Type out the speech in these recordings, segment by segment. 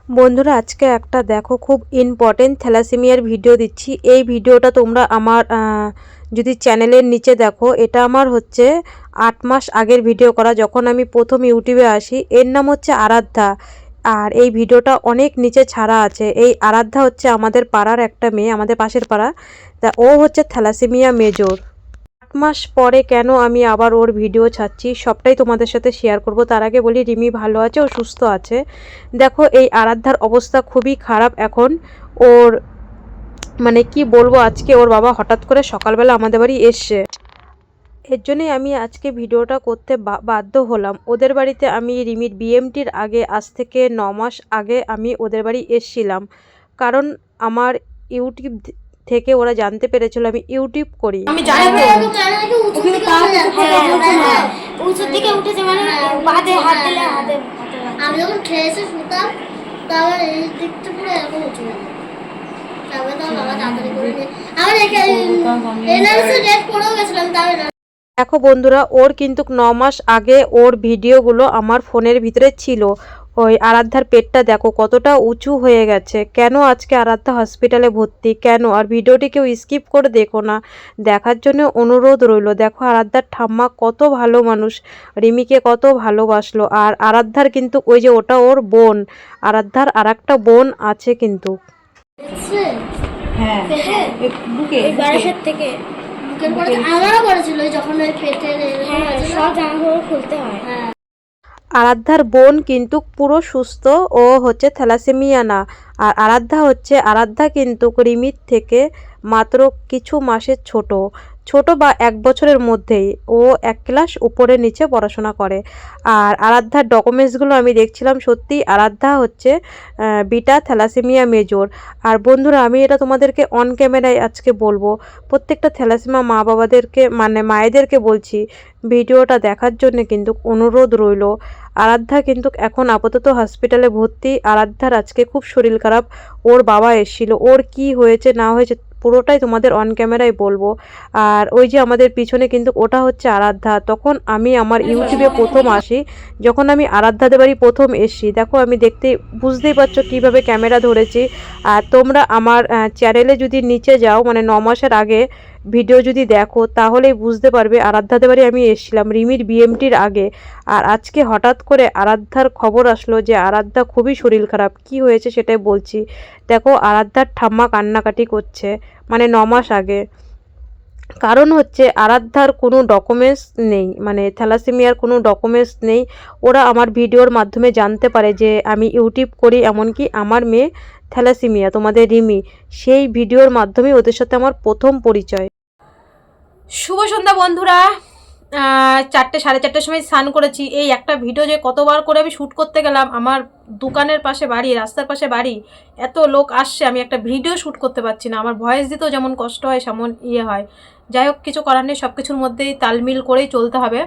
বন্ধুরা আজকে একটা দেখো খুব ইম্পর্টেন্ট থ্যালাসেমিয়ার ভিডিও দিচ্ছি। এই ভিডিওটা তোমরা আমার যদি চ্যানেলের নিচে দেখো, এটা আমার হচ্ছে 8 মাস আগের ভিডিও করা, যখন আমি প্রথম ইউটিউবে আসি। এর নাম হচ্ছে আরাধ্যা। আর এই ভিডিওটা অনেক নিচে ছাড়া আছে। এই আরাধ্যা হচ্ছে আমাদের পাড়ার একটা মেয়ে, আমাদের পাশের পাড়া। তা ও হচ্ছে থ্যালাসেমিয়া মেজর। 8 মাস পরে কেন আমি আবার ওর ভিডিও ছাড়ছি সবটাই তোমাদের সাথে শেয়ার করব। তার আগে বলি, রিমি ভালো আছে, ও সুস্থ আছে। দেখো এই আরাধ্যার অবস্থা খুবই খারাপ এখন। ওর মানে কি বলবো, আজকে ওর বাবা হঠাৎ করে সকালবেলা আমাদের বাড়ি এসছে। এর জন্যই আমি আজকে ভিডিওটা করতে বাধ্য হলাম। ওদের বাড়িতে আমি রিমির বিএমটির আগে, আজ থেকে 9 মাস আগে আমি ওদের বাড়ি এসছিলাম। কারণ আমার ইউটিউব থেকে ওরা জানতে পেরেছিল আমি ইউটিউব করি। আমি জানি তো ওখানে পা উঁচুর দিকে উঠেছে, মানে বাদে হাত দিলে হাতে আমি যখন খেয়েছে শুতাম, তারপর এই দিকটা পুরো এরকম উঁচু হয়ে যায়। তারপরে তো বাবা তাড়াতাড়ি করে নিয়ে আমার এনার্জি ডেট পড়েও গেছিলাম। তারপরে দেখো বন্ধুরা, ওর কিন্তু 9 মাস আগে ওর ভিডিওগুলো আমার ফোনের ভিতরে ছিল। ওই আরাধ্যার পেটটা দেখো কতটা উঁচু হয়ে গেছে। কেন আজকে আরাধ্যা হসপিটালে ভর্তি, কেন? আর ভিডিওটি কেউ স্কিপ করে দেখো না, দেখার জন্য অনুরোধ রইল। দেখো আরাধ্যার ঠাম্মা কত ভালো মানুষ, রিমিকে কত ভালোবাসলো। আর আরাধ্যার কিন্তু ওই যে ওটা ওর বোন, আরাধ্যার আর একটা বোন আছে কিন্তু। হ্যাঁ বুকে বারাসাত থেকে আমারও করেছিল যখন ওই পেটে সব জামাকাপড় খুলতে হয়। আরাধ্যার বোন কিন্তু পুরো সুস্থ, ও হচ্ছে থ্যালাসেমিয়া না। আর আরাধ্যা কিন্তু রিমির থেকে মাত্র কিছু মাসের ছোট ছোট বা 1 বছরের মধ্যেই। ও 1 ক্লাস উপরে নিচে পড়াশোনা করে। আর আরাধ্যার ডকুমেন্টসগুলো আমি দেখছিলাম, সত্যিই আরাধ্যা হচ্ছে বিটা থ্যালাসেমিয়া মেজর। আর বন্ধুরা, আমি এটা তোমাদেরকে অন ক্যামেরায় আজকে বলবো, প্রত্যেকটা থ্যালাসেমিয়া মা বাবাদেরকে, মানে মায়েদেরকে বলছি, ভিডিওটা দেখার জন্য কিন্তু অনুরোধ রইল। আরাধ্যা কিন্তু এখন আপাতত হসপিটালে ভর্তি। আরাধ্যার আজকে খুব শরীর খারাপ। ওর বাবা এসেছিল, ওর কি হয়েছে না হয়েছে পুরোটাই তোমাদের অন ক্যামেরায় বলবো। আর ওই যে আমাদের পিছনে কিন্তু ওটা হচ্ছে আরাধ্যা। তখন আমি আমার ইউটিউবে প্রথম আসি, যখন আমি আরাধ্যাদের বাড়ি প্রথম এসছি। দেখো আমি বুঝতেই পারছো কীভাবে ক্যামেরা ধরেছি। আর তোমরা আমার চ্যানেলে যদি নিচে যাও, মানে 9 মাসের আগে ভিডিও যদি দেখো, তাহলেই বুঝতে পারবে আরাধ্যাদের বাড়ি আমি এসেছিলাম রিমির বিএমটির আগে। আর আজকে হঠাৎ করে আরাধ্যার খবর আসলো যে আরাধ্যা খুবই শরীর খারাপ। কি হয়েছে সেটাই বলছি। দেখো আরাধ্যার ঠাম্মা কান্নাকাটি করছে, মানে 9 মাস আগে। কারণ হচ্ছে আরাধ্যার কোনো ডকুমেন্টস নেই, মানে থ্যালাসেমিয়ার কোনো ডকুমেন্টস নেই। ওরা আমার ভিডিওর মাধ্যমে জানতে পারে যে আমি ইউটিউব করি, এমনকি আমার মেয়ে থ্যালাসেমিয়া, তোমাদের রিমি, সেই ভিডিওর মাধ্যমে ওদের সাথে আমার প্রথম পরিচয়। শুভ সন্ধ্যা বন্ধুরা। 4টে 4:30 সময় স্নান করেছি। এই একটা ভিডিও যে কতবার করে আমি শ্যুট করতে গেলাম, আমার দোকানের পাশে বাড়ি, রাস্তার পাশে বাড়ি, এত লোক আসছে, আমি একটা ভিডিও শ্যুট করতে পারছি না। আমার ভয়েস দিতেও যেমন কষ্ট হয়, সেমন হয়। যাই হোক, কিছু করার নেই, সব কিছুর মধ্যেই তালমিল করেই চলতে হবে।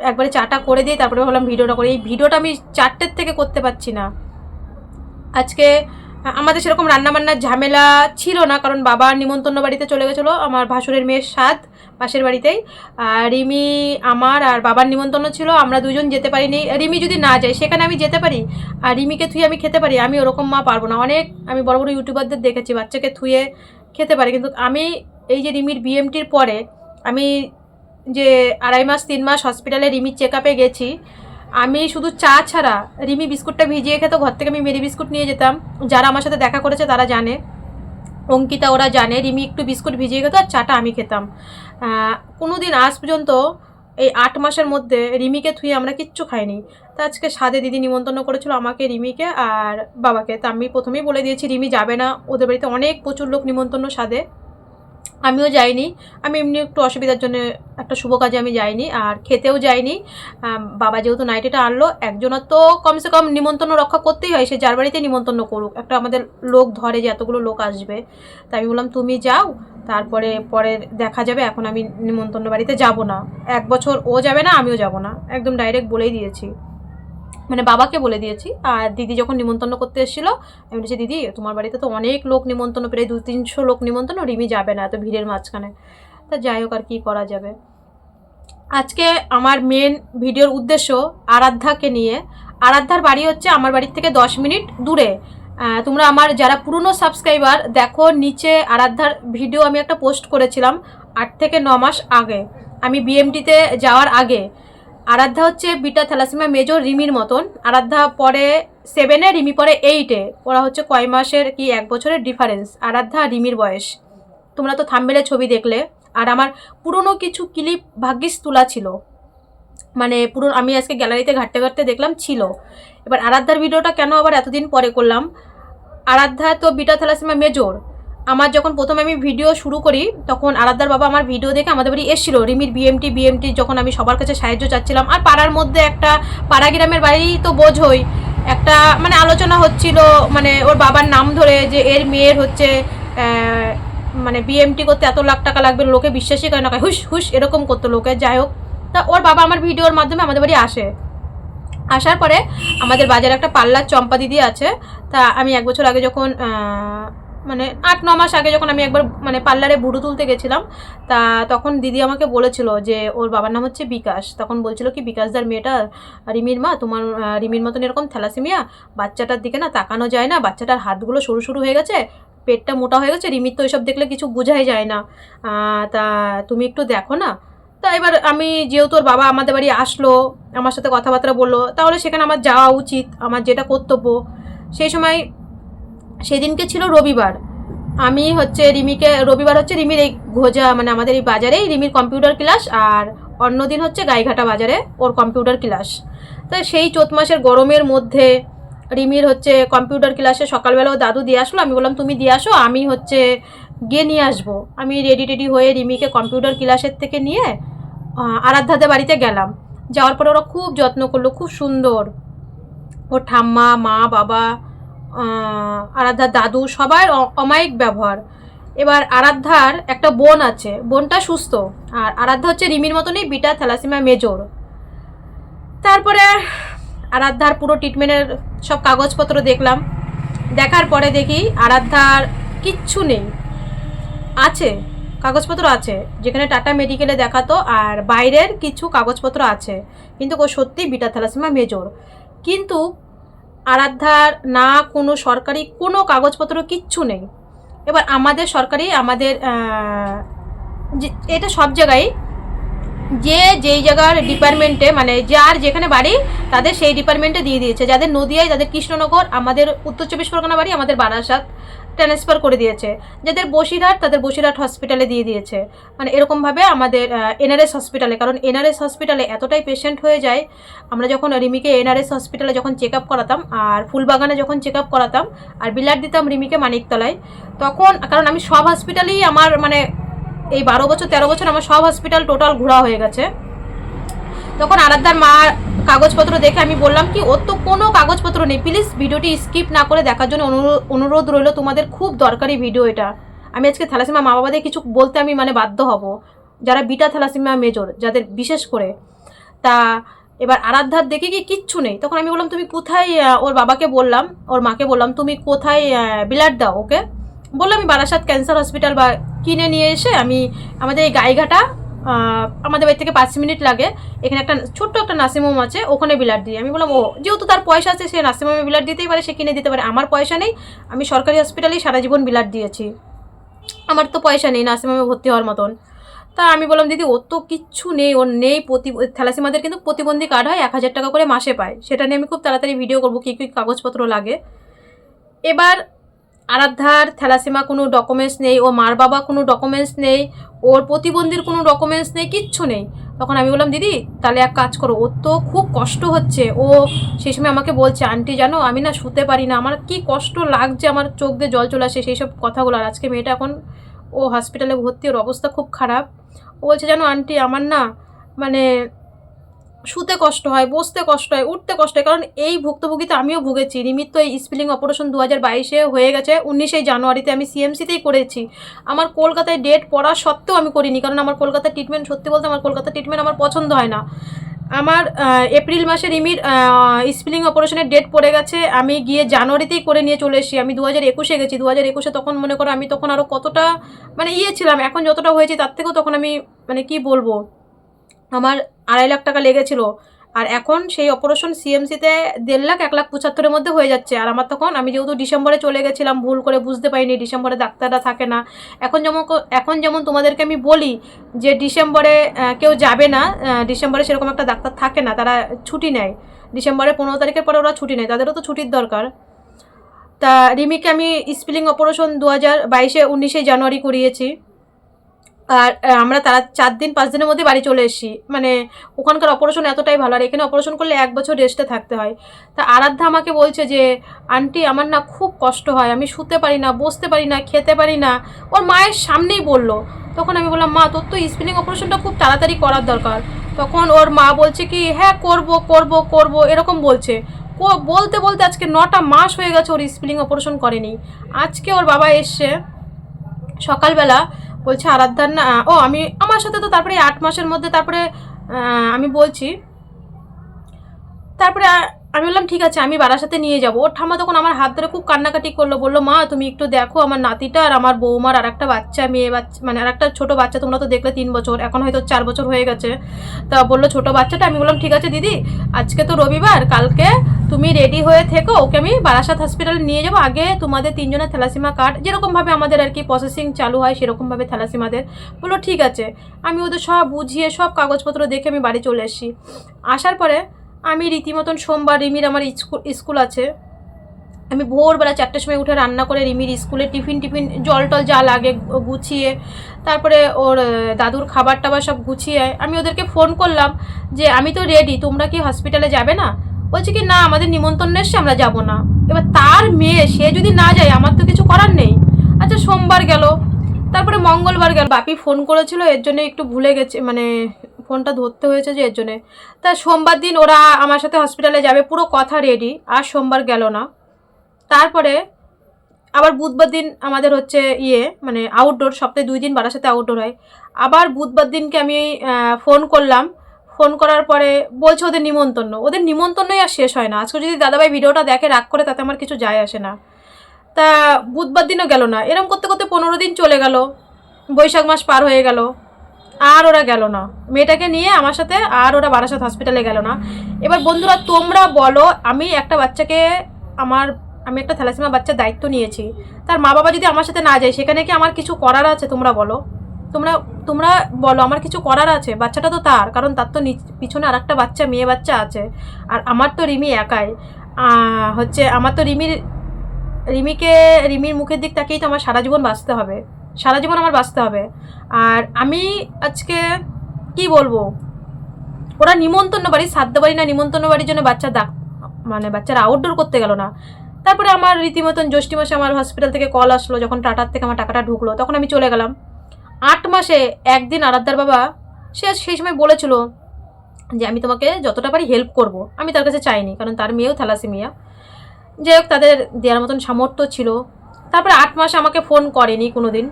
একবারে চাটা করে দিই, তারপরে ভাবলাম ভিডিওটা করি। এই ভিডিওটা আমি 4টের থেকে করতে পারছি না। আজকে আমাদের সেরকম রান্নাবান্নার ঝামেলা ছিল না, কারণ বাবার নিমন্ত্রণ বাড়িতে চলে গেছিলো আমার ভাসুরের মেয়ের সাধ, পাশের বাড়িতেই। রিমি আমার আর বাবার নিমন্ত্রণ ছিল, আমরা দুজন যেতে পারিনি। রিমি যদি না যায় সেখানে আমি যেতে পারি, আর রিমিকে থুয়ে আমি খেতে পারি। আমি ওরকম মা পারবো না। অনেক আমি বড় বড় ইউটিউবারদের দেখেছি বাচ্চাকে থুয়ে খেতে পারে, কিন্তু আমি এই যে রিমির বিএমটির পরে আমি যে 2.5 মাস 3 মাস হসপিটালে রিমির চেক আপে গেছি, আমি শুধু চা ছাড়া, রিমি বিস্কুটটা ভিজিয়ে খেতো, ঘর থেকে আমি মেরি বিস্কুট নিয়ে যেতাম। যারা আমার সাথে দেখা করেছে তারা জানে, অঙ্কিতা ওরা জানে, রিমি একটু বিস্কুট ভিজিয়ে খেতো আর চাটা আমি খেতাম। কোনো দিন আজ পর্যন্ত এই 8 মাসের মধ্যে রিমিকে থুয়ে আমরা কিচ্ছু খাইনি। তা আজকে সাদে দিদি নিমন্ত্রণ করেছিল আমাকে, রিমিকে আর বাবাকে। তা আমি প্রথমেই বলে দিয়েছি রিমি যাবে না, ওদের বাড়িতে অনেক প্রচুর লোক নিমন্ত্রণ সাদে, আমিও যাইনি। আমি এমনি একটু অসুবিধার জন্য একটা শুভ কাজে আমি যাইনি, আর খেতেও যাইনি। বাবা যেহেতু নাইটিটা আনলো, একজনের তো কমসে কম নিমন্ত্রণ রক্ষা করতেই হয়, সে যার বাড়িতে নিমন্ত্রণ করুক, একটা আমাদের লোক ধরে যে এতগুলো লোক আসবে। তাই আমি বললাম তুমি যাও, তারপরে পরে দেখা যাবে, এখন আমি নিমন্ত্রণ বাড়িতে যাব না। 1 বছর ও যাবে না, আমিও যাব না, একদম ডাইরেক্ট বলেই দিয়েছি, মানে বাবাকে বলে দিয়েছি। আর দিদি যখন নিমন্ত্রণ করতে এসেছিলো, আমি বলেছি দিদি তোমার বাড়িতে তো অনেক লোক নিমন্ত্রণ, প্রায় 200-300 লোক নিমন্ত্রণ, রিমি যাবে না এত ভিড়ের মাঝখানে। তা যাই হোক, আর কী করা যাবে। আজকে আমার মেন ভিডিওর উদ্দেশ্য আরাধ্যাকে নিয়ে। আরাধ্যার বাড়ি হচ্ছে আমার বাড়ির থেকে 10 মিনিট দূরে। তোমরা আমার যারা পুরনো সাবস্ক্রাইবার দেখো, নিচে আরাধ্যার ভিডিও আমি একটা পোস্ট করেছিলাম 8 থেকে 9 মাস আগে, আমি বিএমটিতে যাওয়ার আগে। আরাধ্যা হচ্ছে বিটা থ্যালাসেমিয়া মেজর রিমির মতন। আরাধ্যা পরে 7-এ, রিমি পরে 8-এ। ওরা হচ্ছে কয় মাসের কি 1 বছরের ডিফারেন্স আরাধ্যা আর রিমির বয়স। তোমরা তো থাম্বনেলে ছবি দেখলে। আর আমার পুরনো কিছু ক্লিপ ভাগ্যিস তোলা ছিল, মানে পুরো আমি আজকে গ্যালারিতে ঘাঁটতে ঘাঁটতে দেখলাম ছিল। এবার আরাধ্যার ভিডিওটা কেন আবার এতদিন পরে করলাম, আরাধ্যা তো বিটা থ্যালাসেমিয়া মেজর। আমার যখন প্রথমে আমি ভিডিও শুরু করি তখন আরাধ্যার বাবা আমার ভিডিও দেখে আমাদের বাড়ি এসেছিলো। রিমির বিএমটি যখন আমি সবার কাছে সাহায্য চাচ্ছিলাম, আর পাড়ার মধ্যে একটা পাড়া গ্রামের বাড়ি তো বোঝই, একটা মানে আলোচনা হচ্ছিল, মানে ওর বাবার নাম ধরে যে এর মেয়ের হচ্ছে মানে বিএমটি করতে এত লাখ টাকা লাগবে, লোকে বিশ্বাসই করে না, হুস হুস এরকম করতো লোকে। যাই হোক, তা ওর বাবা আমার ভিডিওর মাধ্যমে আমাদের বাড়ি আসে। আসার পরে আমাদের বাজারে একটা পার্লার চম্পা দিদি আছে। তা আমি 1 বছর আগে যখন মানে 8-9 মাস আগে যখন আমি একবার মানে পার্লারে বুড়ো তুলতে গেছিলাম, তা তখন দিদি আমাকে বলেছিল যে ওর বাবার নাম হচ্ছে বিকাশ। তখন বলছিল কি, বিকাশদার মেয়েটা রিমির মা, তোমার রিমির মতন এরকম থ্যালাসেমিয়া, বাচ্চাটার দিকে না তাকানো যায় না, বাচ্চাটার হাতগুলো সরু সরু হয়ে গেছে, পেটটা মোটা হয়ে গেছে, রিমির তো এইসব দেখলে কিছু বোঝাই যায় না, তা তুমি একটু দেখো না। তা এবার আমি যেহেতু ওর বাবা আমাদের বাড়ি আসলো, আমার সাথে কথাবার্তা বললো, তাহলে সেখানে আমার যাওয়া উচিত, আমার যেটা কর্তব্য। সেই সময় সেদিনকে ছিল রবিবার। আমি হচ্ছে রিমিকে, রবিবার হচ্ছে রিমির এই ঘোজা মানে আমাদের এই বাজারেই রিমির কম্পিউটার ক্লাস, আর অন্যদিন হচ্ছে গাইঘাটা বাজারে ওর কম্পিউটার ক্লাস। তাই সেই চৈত মাসের গরমের মধ্যে রিমির হচ্ছে কম্পিউটার ক্লাসে সকালবেলা ও দাদু দিয়ে আসলো। আমি বললাম তুমি দিয়ে আসো, আমি হচ্ছে গিয়ে নিয়ে আসবো। আমি রেডি হয়ে রিমিকে কম্পিউটার ক্লাসের থেকে নিয়ে আরাধ্যাদের বাড়িতে গেলাম। যাওয়ার পরে ওরা খুব যত্ন করলো, খুব সুন্দর। ওর ঠাম্মা, মা, বাবা, আরাধ্যার দাদু সবার অমায়িক ব্যবহার। এবার আরাধ্যার একটা বোন আছে, বোনটা সুস্থ, আর আরাধ্যা হচ্ছে রিমির মতনই বিটা থ্যালাসেমিয়া মেজর। তারপরে আরাধ্যার পুরো ট্রিটমেন্টের সব কাগজপত্র দেখলাম। দেখার পরে দেখি আরাধ্যার কিচ্ছু নেই, আছে কাগজপত্র আছে, যেখানে টাটা মেডিকেলে দেখাতো, আর বাইরের কিছু কাগজপত্র আছে, কিন্তু ও সত্যি বিটা থ্যালাসেমিয়া মেজর। কিন্তু আরাধ্যার না কোনো সরকারি কোনো কাগজপত্র কিচ্ছু নেই। এবার আমাদের সরকারি আমাদের এটা সব জায়গায় যেই জায়গার ডিপার্টমেন্টে মানে যার যেখানে বাড়ি তাদের সেই ডিপার্টমেন্টে দিয়ে দিয়েছে। যাদের নদিয়ায় তাদের কৃষ্ণনগর, আমাদের উত্তর 24 পরগনা বাড়ি আমাদের বারাসাত ট্রান্সফার করে দিয়েছে। যাদের বসিরহাট তাদের বসিরহাট হসপিটালে দিয়ে দিয়েছে, মানে এরকমভাবে আমাদের এনআরএস হসপিটালে। কারণ এনআরএস হসপিটালে এতটাই পেশেন্ট হয়ে যায়। আমরা যখন রিমিকে এনআরএস হসপিটালে যখন চেক আপ করাতাম, আর ফুলবাগানে যখন চেক আপ করাতাম, আর ব্লাড দিতাম রিমিকে মানিকতলায়, তখন কারণ আমি সব হসপিটালেই আমার মানে এই 12 বছর 13 বছর আমার সব হসপিটাল টোটাল ঘোরা হয়ে গেছে। তখন আরাধ্যার মা কাগজপত্র দেখে আমি বললাম কি, ওর তো কোনো কাগজপত্র নেই, প্লিজ ভিডিওটি স্কিপ না করে দেখার জন্য অনুরোধ রইল, তোমাদের খুব দরকারি ভিডিও এটা। আমি আজকে থ্যালাসেমিয়া মা বাবাদের কিছু বলতে আমি মানে বাধ্য হব, যারা বিটা থ্যালাসেমিয়া মেজর যাদের বিশেষ করে। তা এবার আরাধ্যার দেখে কি কিচ্ছু নেই। তখন আমি বললাম তুমি কোথায়, ওর বাবাকে বললাম, ওর মাকে বললাম তুমি কোথায় ব্লাড দাও ওকে। বললো আমি বারাসাত ক্যান্সার হসপিটাল বা কিনে নিয়ে এসে আমি আমাদের এই গাইঘাটা আমাদের বাড়ি থেকে 5 মিনিট লাগে, এখানে একটা ছোট্ট একটা নার্সিংহোম আছে, ওখানে ব্লাড দিই। আমি বললাম ও যেহেতু তার পয়সা আছে সে নার্সিংহোমে ব্লাড দিতেই পারে, সে কিনে দিতে পারে, আমার পয়সা নেই, আমি সরকারি হসপিটালেই সারা জীবন ব্লাড দিয়েছি, আমার তো পয়সা নেই নার্সিংহোমে ভর্তি হওয়ার মতন। তা আমি বললাম দিদি ওর তো কিচ্ছু নেই, ওর নেই থ্যালাসেমিয়াদের কিন্তু প্রতিবন্ধী কার্ড হয়, 1000 টাকা করে মাসে পায়, সেটা নিয়ে আমি খুব তাড়াতাড়ি ভিডিও করবো কী কী কাগজপত্র লাগে। এবার আরাধ্যার থ্যালাসেমিয়া কোনো ডকুমেন্টস নেই, ও মার বাবা কোনো ডকুমেন্টস নেই, ওর প্রতিবন্ধীর কোনো ডকুমেন্টস নেই, কিচ্ছু নেই। তখন আমি বললাম দিদি তাহলে এক কাজ করো, ওর তো খুব কষ্ট হচ্ছে। ও সেই সময় আমাকে বলছে আন্টি জানো আমি না শুতে পারি না, আমার কি কষ্ট লাগছে, আমার চোখ দিয়ে জল চলে আসে, সেই সব কথাগুলো। আর আজকে মেয়েটা এখন ও হসপিটালে ভর্তি, ওর অবস্থা খুব খারাপ। ও বলছে জানো আন্টি আমার না মানে শুতে কষ্ট হয়, বসতে কষ্ট হয়, উঠতে কষ্ট হয়, কারণ এই ভুক্তভোগীতে আমিও ভুগেছি। রিমির তো এই স্পিলিং অপারেশন 2022-এ হয়ে গেছে, 19 জানুয়ারিতে আমি সিএমসিতেই করেছি। আমার কলকাতায় ডেট পড়া সত্ত্বেও আমি করিনি, কারণ আমার কলকাতার ট্রিটমেন্ট সত্যি বলতে আমার কলকাতার ট্রিটমেন্ট আমার পছন্দ হয় না। আমার এপ্রিল মাসে রিমির স্পিলিং অপারেশনের ডেট পড়ে গেছে, আমি গিয়ে জানুয়ারিতেই করে নিয়ে চলে এসেছি। আমি 2021-এ গেছি, 2021-এ তখন মনে করো আমি তখন আরও কতটা মানে ছিলাম, এখন যতটা হয়েছি তার থেকেও তখন আমি মানে কি বলবো, আমার 2.5 লাখ টাকা লেগেছিলো। আর এখন সেই অপারেশন সিএমসিতে 1,50,000-1,75,000-এর মধ্যে হয়ে যাচ্ছে। আর আমার তখন, আমি যেহেতু ডিসেম্বরে চলে গেছিলাম, ভুল করে বুঝতে পারিনি ডিসেম্বরে ডাক্তাররা থাকে না। এখন যেমন তোমাদেরকে আমি বলি যে ডিসেম্বরে কেউ যাবে না, ডিসেম্বরে সেরকম একটা ডাক্তার থাকে না, তারা ছুটি নেয়। ডিসেম্বরের 15 তারিখের পরে ওরা ছুটি নেয়, তাদেরও তো ছুটির দরকার। তা রিমিকে আমি স্পিলিং অপারেশন 2022-19 জানুয়ারি করিয়েছি। আর আমরা তারা 4-5 দিনের মধ্যে বাড়ি চলে এসেছি। মানে ওখানকার অপারেশন এতটাই ভালো, আর এখানে অপারেশন করলে 1 বছর রেস্টে থাকতে হয়। তা আরাধ্যা আমাকে বলছে যে আন্টি আমার না খুব কষ্ট হয়, আমি শুতে পারি না, বসতে পারি না, খেতে পারি না। ওর মায়ের সামনেই বলল। তখন আমি বললাম মা তোর তো স্পিলিং অপারেশনটা খুব তাড়াতাড়ি করার দরকার। তখন ওর মা বলছে কি হ্যাঁ করব করব করব এরকম বলছে। বলতে বলতে আজকে 9টা মাস হয়ে গেছে ওর স্পিলিং অপারেশন করেনি। আজকে ওর বাবা এসছে সকালবেলা, বলছে আরাধ্যার না আমি আমার সাথে তো তারপরে 8 মাসের মধ্যে তারপরে আমি বলছি, তারপরে আমি বললাম ঠিক আছে আমি বারাসাতে নিয়ে যাবো। ওর ঠাম্মা তখন আমার হাত ধরে খুব কান্নাকাটি করলো, বললো মা তুমি একটু দেখো আমার নাতিটা আর আমার বৌমার আর একটা বাচ্চা, মেয়ে বাচ্চা, মানে আর একটা ছোটো বাচ্চা, তোমরা তো দেখলে 3 বছর, এখন হয়তো 4 বছর হয়ে গেছে। তা বললো ছোটো বাচ্চাটা। আমি বললাম ঠিক আছে দিদি, আজকে তো রবিবার, কালকে তুমি রেডি হয়ে থেকো, ওকে আমি বারাসাত হসপিটালে নিয়ে যাবো। আগে তোমাদের 3 জনের থ্যালাসিমা কার্ড যেরকমভাবে আমাদের আর কি প্রসেসিং চালু হয় সেরকমভাবে থ্যালাসিমাদের। বললো ঠিক আছে। আমি ওদের সব বুঝিয়ে সব কাগজপত্র দেখে আমি বাড়ি চলে এসেছি। আসার পরে আমি রীতিমতন সোমবার রিমির আমার স্কুল আছে, আমি ভোরবেলা 4টের সময় উঠে রান্না করে রিমির স্কুলে টিফিন জল টল যা লাগে গুছিয়ে, তারপরে ওর দাদুর খাবার টাবার সব গুছিয়ে আমি ওদেরকে ফোন করলাম যে আমি তো রেডি, তোমরা কি হসপিটালে যাবে না? বলছে কি না আমাদের নিমন্ত্রণ এসছে, আমরা যাব না। এবার তার মেয়ে সে যদি না যায় আমার তো কিছু করার নেই। আচ্ছা সোমবার গেল, তারপরে মঙ্গলবার গেল, বাপি ফোন করেছিল এর জন্য একটু ভুলে গেছে, মানে ফোনটা ধরতে হয়েছে যে এর জন্যে। তা সোমবার দিন ওরা আমার সাথে হসপিটালে যাবে, পুরো কথা রেডি, আর সোমবার গেল না। তারপরে আবার বুধবার দিন আমাদের হচ্ছে মানে আউটডোর, সপ্তাহে 2 দিন বারাসাতে আউটডোর হয়। আবার বুধবার দিনকে আমি ফোন করলাম, ফোন করার পরে বলছে ওদের নিমন্ত্রণই আর শেষ হয় না। আজকে যদি দাদাভাই ভিডিওটা দেখে রাগ করে তাতে আমার কিছু যায় আসে না। তা বুধবার দিনও গেল না। এরকম করতে করতে 15 দিন চলে গেল, বৈশাখ মাস পার হয়ে গেল, আর ওরা গেল না মেয়েটাকে নিয়ে আমার সাথে, আর ওরা বারাসাত হসপিটালে গেল না। এবার বন্ধুরা তোমরা বলো, আমি একটা বাচ্চাকে আমি একটা থ্যালাসিমা বাচ্চার দায়িত্ব নিয়েছি, তার মা বাবা যদি আমার সাথে না যায় সেখানে কি আমার কিছু করার আছে? তোমরা বলো, তোমরা বলো আমার কিছু করার আছে? বাচ্চাটা তো তার, কারণ তার তো পিছনে আর একটা বাচ্চা, মেয়ে বাচ্চা আছে। আর আমার তো রিমি একাই হচ্ছে, আমার তো রিমির মুখের দিক তাকেই তো আমার সারা জীবন বাঁচতে হবে, সারা জীবন আমার বাঁচতে হবে। আর আমি আজকে কি বলবো, ওরা নিমন্ত্রণ বাড়ি, সাধ্য বাড়ি না নিমন্ত্রণ বাড়ির জন্য বাচ্চারা আউটডোর করতে গেল না। তারপরে আমার রীতিমতন জ্যৈষ্ঠ মাসে আমার হসপিটাল থেকে কল আসলো, যখন টাটার থেকে আমার টাকাটা ঢুকলো তখন আমি চলে গেলাম। 8 মাসে একদিন আরাধ্যার বাবা সেই সময় বলেছিল যে আমি তোমাকে যতটা পারি হেল্প করব। আমি তার কাছে চাইনি, কারণ তার মেয়েও থ্যালাসেমিয়া। যাই হোক তাদের দেওয়ার মতন সামর্থ্য ছিল। তারপরে 8 মাস আমাকে ফোন করেনি কোনো দিন।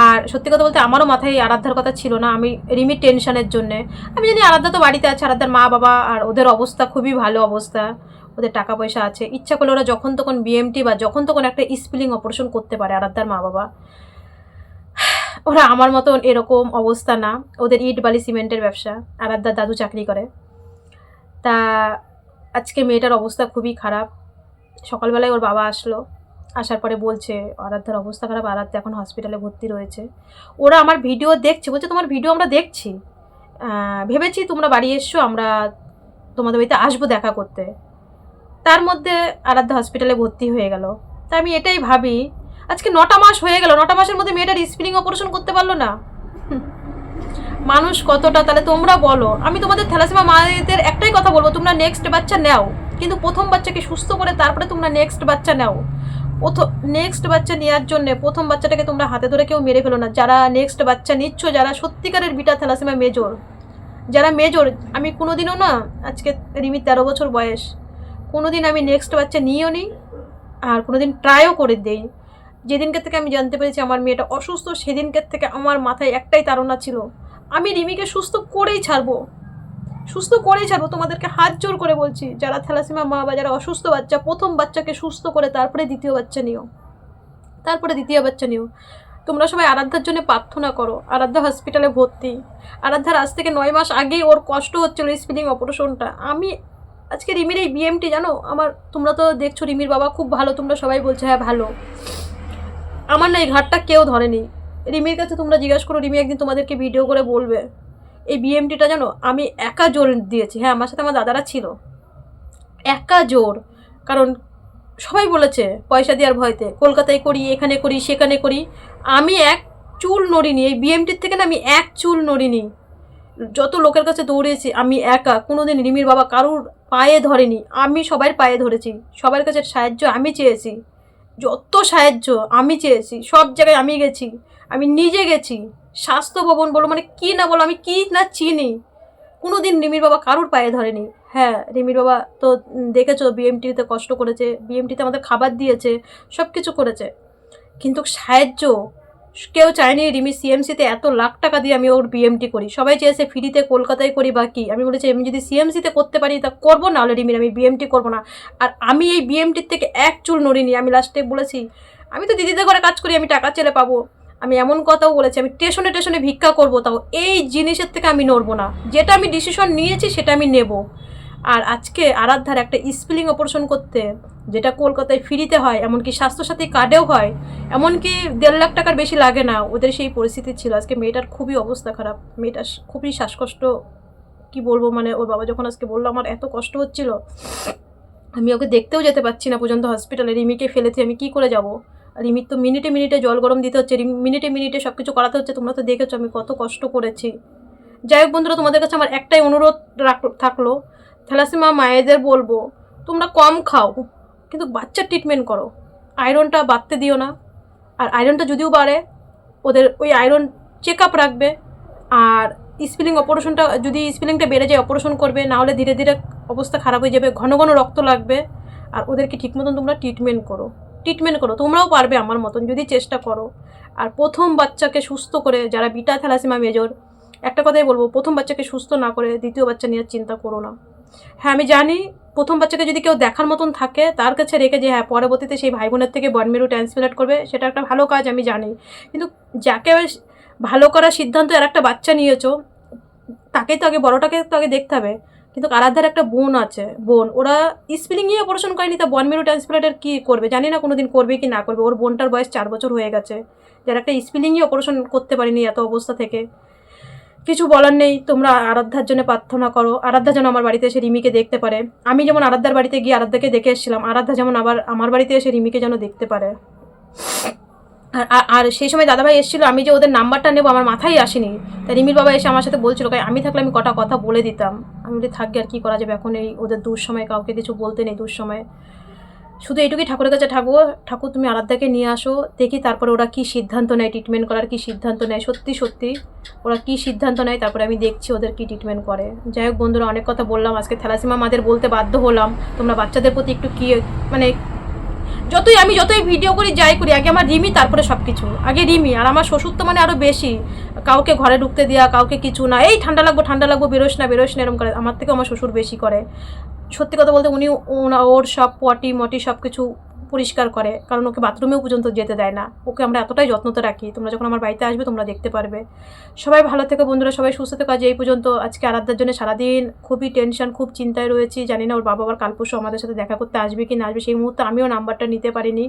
আর সত্যি কথা বলতে আমারও মাথায় আরাধ্যার কথা ছিল না, আমি রিমির টেনশনের জন্যে। আমি জানি আরাধ্যা তো বাড়িতে আছে, আরাধ্যার মা বাবা আর ওদের অবস্থা খুবই ভালো অবস্থা, ওদের টাকা পয়সা আছে, ইচ্ছা করলে ওরা যখন তখন বিএমটি বা যখন তখন একটা স্পিলিং অপারেশন করতে পারে আরাধ্যার মা বাবা। ওরা আমার মতন এরকম অবস্থা না, ওদের ইট বালি সিমেন্টের ব্যবসা, আরাধ্যার দাদু চাকরি করে। তা আজকে মেয়েটার অবস্থা খুবই খারাপ। সকালবেলায় ওর বাবা আসলো, আসার পরে বলছে আরাধ্যার অবস্থা খারাপ, আরাধ্যা এখন হসপিটালে ভর্তি রয়েছে। ওরা আমার ভিডিও দেখছে, বলছে তোমার ভিডিও আমরা দেখছি, ভেবেছি তোমরা বাড়ি এসছো, আমরা তোমাদের বাড়িতে আসবো দেখা করতে। তার মধ্যে আরাধ্যা হসপিটালে ভর্তি হয়ে গেল। তা আমি এটাই ভাবি, আজকে 9টা মাস হয়ে গেল, 9টা মাসের মধ্যে মেয়েটার স্পিলিং অপারেশন করতে পারলো না। মানুষ কতটা, তাহলে তোমরা বলো। আমি তোমাদের থ্যালাসেমিয়া মায়েদের একটাই কথা বলবো, তোমরা নেক্সট বাচ্চা নাও, কিন্তু প্রথম বাচ্চাকে সুস্থ করে তারপরে তোমরা নেক্সট বাচ্চা নাও। নেক্সট বাচ্চা নেওয়ার জন্য প্রথম বাচ্চাটাকে তোমরা হাতে ধরে কেউ মেরে ফেলো না। যারা নেক্সট বাচ্চা নিচ্ছ, যারা সত্যিকারের বিটা থ্যালাসেমিয়া মেজর, যারা মেজর, আমি কোনোদিনও না, আজকে রিমির 13 বছর বয়স, কোনোদিন আমি নেক্সট বাচ্চা নিয়েও নিই আর কোনোদিন ট্রাইও করে দেই। যেদিনকে থেকে আমি জানতে পেরেছি আমার মেয়েটা অসুস্থ, সেদিনকে থেকে আমার মাথায় একটাই তাড়না ছিল, আমি রিমিকে সুস্থ করেই ছাড়বো। তোমাদেরকে হাত জোর করে বলছি, যারা থ্যালাসেমিয়া মা বা যারা অসুস্থ বাচ্চা, প্রথম বাচ্চাকে সুস্থ করে তারপরে দ্বিতীয় বাচ্চা নিও। তোমরা সবাই আরাধ্যার জন্য প্রার্থনা করো। আরাধ্যা হসপিটালে ভর্তি। আরাধ্যার আজ থেকে 9 মাস আগেই ওর কষ্ট হচ্ছিল স্পিলিং অপারেশনটা। আমি আজকে রিমির এই বিএমটি জানো আমার, তোমরা তো দেখছো রিমির বাবা খুব ভালো, তোমরা সবাই বলছো হ্যাঁ ভালো। আমার না এই ঘাটটা কেউ ধরেনি। রিমির কাছে তোমরা জিজ্ঞাসা করো, রিমি একদিন তোমাদেরকে ভিডিও করে বলবে। এই বিএমটিটা জানো আমি একা জোর দিয়েছি। হ্যাঁ আমার সাথে আমার দাদারা ছিল, একা জোর। কারণ সবাই বলেছে পয়সা দেওয়ার ভয়তে কলকাতায় করি, এখানে করি, সেখানে করি। আমি এক চুল নড়িনি এই বিএমটির থেকে, না আমি এক চুল নড়িনি। যত লোকের কাছে দৌড়েছি আমি একা, কোনোদিন রিমির বাবা কারুর পায়ে ধরেনি। আমি সবার পায়ে ধরেছি, সবার কাছে সাহায্য আমি চেয়েছি, যত সাহায্য আমি চেয়েছি, সব জায়গায় আমি গেছি, আমি নিজে গেছি। স্বাস্থ্য ভবন বলো মানে কি না বলো, আমি কি না চিনি, কোনোদিন রিমির বাবা কারুর পায়ে ধরেনি। হ্যাঁ রিমির বাবা তো দেখেছো বিএমটিতে কষ্ট করেছে, বিএমটিতে আমাদের খাবার দিয়েছে, সব কিছু করেছে, কিন্তু সাহায্য কেউ চায়নি। রিমি সিএমসিতে এত লাখ টাকা দিয়ে আমি ওর বিএমটি করি, সবাই চেয়েছে ফ্রিতে কলকাতায় করি বা কি। আমি বলেছি আমি যদি সিএমসিতে করতে পারি তা করবো, না হলে রিমির আমি বিএমটি করবো না। আর আমি এই বিএমটির থেকে এক চুল নড়িনি। আমি লাস্টে বলেছি আমি তো দিদিদের ঘরে কাজ করি, আমি টাকা চেলে পাবো। আমি এমন কথাও বলেছি আমি স্টেশনে স্টেশনে ভিক্ষা করবো, তাও এই জিনিসের থেকে আমি নড়বো না। যেটা আমি ডিসিশন নিয়েছি সেটা আমি নেব। আর আজকে আরাধ্যার একটা স্পিলিং অপারেশন করতে, যেটা কলকাতায় ফ্রিতে হয়, এমনকি স্বাস্থ্যসাথী কার্ডেও হয়, এমনকি 1.5 লাখ টাকার বেশি লাগে না, ওদের সেই পরিস্থিতি ছিল। আজকে মেয়েটার খুবই অবস্থা খারাপ, মেয়েটার খুবই শ্বাসকষ্ট, কি বলবো মানে ওর বাবা যখন আজকে বললো আমার এত কষ্ট হচ্ছিল, আমি ওকে দেখতেও যেতে পারছি না পর্যন্ত হসপিটালে। রিমিকে ফেলেছি, আমি কি করে যাব? রিমির তো মিনিটে মিনিটে জল গরম দিতে হচ্ছে, মিনিটে মিনিটে সব কিছু করাতে হচ্ছে। তোমরা তো দেখেছো আমি কত কষ্ট করেছি। যাই হোক বন্ধুরা, তোমাদের কাছে আমার একটাই অনুরোধ থাকলো, থ্যালাসেমিয়া মায়েদের বলবো তোমরা কম খাও কিন্তু বাচ্চার ট্রিটমেন্ট করো, আয়রনটা বাড়তে দিও না। আর আয়রনটা যদিও বাড়ে ওদের ওই আয়রন চেক আপ রাখবে। আর স্পিলিং অপারেশনটা যদি স্পিলিংটা বেড়ে যায় অপারেশন করবে, না হলে ধীরে ধীরে অবস্থা খারাপ হয়ে যাবে, ঘন ঘন রক্ত লাগবে। আর ওদেরকে ঠিক মতন তোমরা ট্রিটমেন্ট করো, তোমরাও পারবে আমার মতন যদি চেষ্টা করো। আর প্রথম বাচ্চাকে সুস্থ করে, যারা বিটা থ্যালাসেমিয়া মেজর, একটা কথাই বলবো, প্রথম বাচ্চাকে সুস্থ না করে দ্বিতীয় বাচ্চা নিয়ে চিন্তা করো না। হ্যাঁ আমি জানি প্রথম বাচ্চাকে যদি কেউ দেখার মতন থাকে তার কাছে রেখে যে হ্যাঁ পরবর্তীতে সেই ভাই বোনের থেকে বন মেরু ট্রান্সপ্লান্ট করবে, সেটা একটা ভালো কাজ আমি জানি। কিন্তু যাকে ভালো করার সিদ্ধান্ত আর একটা বাচ্চা নিয়েছো, তাকেই তো আগে, বড়টাকে তো আগে দেখতে হবে। কিন্তু আরাধ্যার একটা বোন আছে, ওরা স্পিলিংই অপারেশন করেনি, তা বন মেরু ট্রান্সপ্লান্টের কী করবে জানি না, কোনোদিন করবে কি না করবে। ওর বোনটার বয়স 4 বছর হয়ে গেছে, যারা একটা স্পিলিংই অপারেশন করতে পারিনি এত অবস্থা থেকে। কিছু বলার নেই, তোমরা আরাধ্যার জন্য প্রার্থনা করো, আরাধ্যা যেন আমার বাড়িতে এসে রিমিকে দেখতে পারে। আমি যেমন আরাধ্যার বাড়িতে গিয়ে আরাধ্যাকে দেখে এসেছিলাম, আরাধ্যা যেমন আবার আমার বাড়িতে এসে রিমিকে যেন দেখতে পারে। আর সেই সময় দাদাভাই এসেছিলো, আমি যে ওদের নাম্বারটা নেবো আমার মাথায় আসেনি। তাই রিমির বাবা এসে আমার সাথে বলছিল, আমি থাকলে আমি কটা কথা বলে দিতাম। আমি বলি থাকবে, আর কী করা যাবে, এখন এই ওদের দুঃসময় কাউকে কিছু বলতে নেই। দুঃসময় শুধু এইটুকুই ঠাকুরের কাছে, ঠাকুর তুমি আরাধ্যাকে নিয়ে আসো, দেখি তারপরে ওরা কী সিদ্ধান্ত নেয়, ট্রিটমেন্ট করার কী সিদ্ধান্ত নেয়, সত্যি ওরা কী সিদ্ধান্ত নেয়, তারপরে আমি দেখছি ওদের কী ট্রিটমেন্ট করে। যাই হোক বন্ধুরা, অনেক কথা বললাম আজকে, থ্যালাসেমিয়া মাদের বলতে বাধ্য হলাম, তোমরা বাচ্চাদের প্রতি একটু কী মানে যতই ভিডিও করি যাই করি, আগে আমার রিমি, তারপরে সব কিছু, আগে রিমি। আর আমার শ্বশুর তো মানে আরও বেশি, কাউকে ঘরে ঢুকতে দেওয়া, কাউকে কিছু না, এই ঠান্ডা লাগবো বেরোস না এরকম করে, আমার থেকে আমার শ্বশুর বেশি করে। সত্যি কথা বলতে উনি ওর সব পটি মটি সব কিছু পরিষ্কার করে, কারণ ওকে বাথরুমেও পর্যন্ত যেতে দেয় না। ওকে আমরা এতটাই যত্নতে রাখি, তোমরা যখন আমার বাড়িতে আসবে তোমরা দেখতে পারবে। সবাই ভালো থেকো বন্ধুরা, সবাই সুস্থ থেকো। আজ এই পর্যন্ত। আজকে আরাধ্যার জন্য সারাদিন খুবই টেনশন, খুব চিন্তায় রয়েছি। জানি না ওর বাবা আবার কাল পরশু আমাদের সাথে দেখা করতে আসবে কি না আসবে, সেই মুহূর্তে আমিও নাম্বারটা নিতে পারিনি।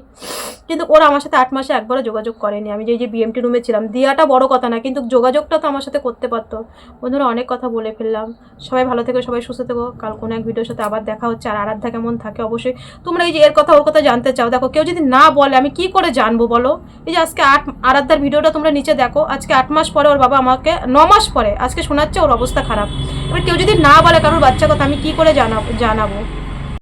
কিন্তু ওরা আমার সাথে 8 মাসে একবারও যোগাযোগ করেনি। আমি যে বিএমটি রুমে ছিলাম, দেওয়াটা বড় কথা না, কিন্তু যোগাযোগটা তো আমার সাথে করতে পারতো। বন্ধুরা অনেক কথা বলে ফেললাম, সবাই ভালো থেকো, সবাই সুস্থ থেকো। কাল কোনো এক ভিডিওর সাথে আবার দেখা হচ্ছে। আর আরাধ্যা কেমন থাকে অবশ্যই তোমরা এই যে এর কথা ওর কথা জানতে চাও, দেখো কেউ যদি না বলে আমি কি করে জানবো বলো। এই যে আজকে আরাধ্যার ভিডিওটা তোমরা নিচে দেখো, আজকে 8 মাস পরে ওর বাবা আমাকে 9 মাস পরে আজকে শোনাচ্ছে ওর অবস্থা খারাপ। এবার কেউ যদি না বলে কারোর বাচ্চা কথা, আমি কি করে জানাবো।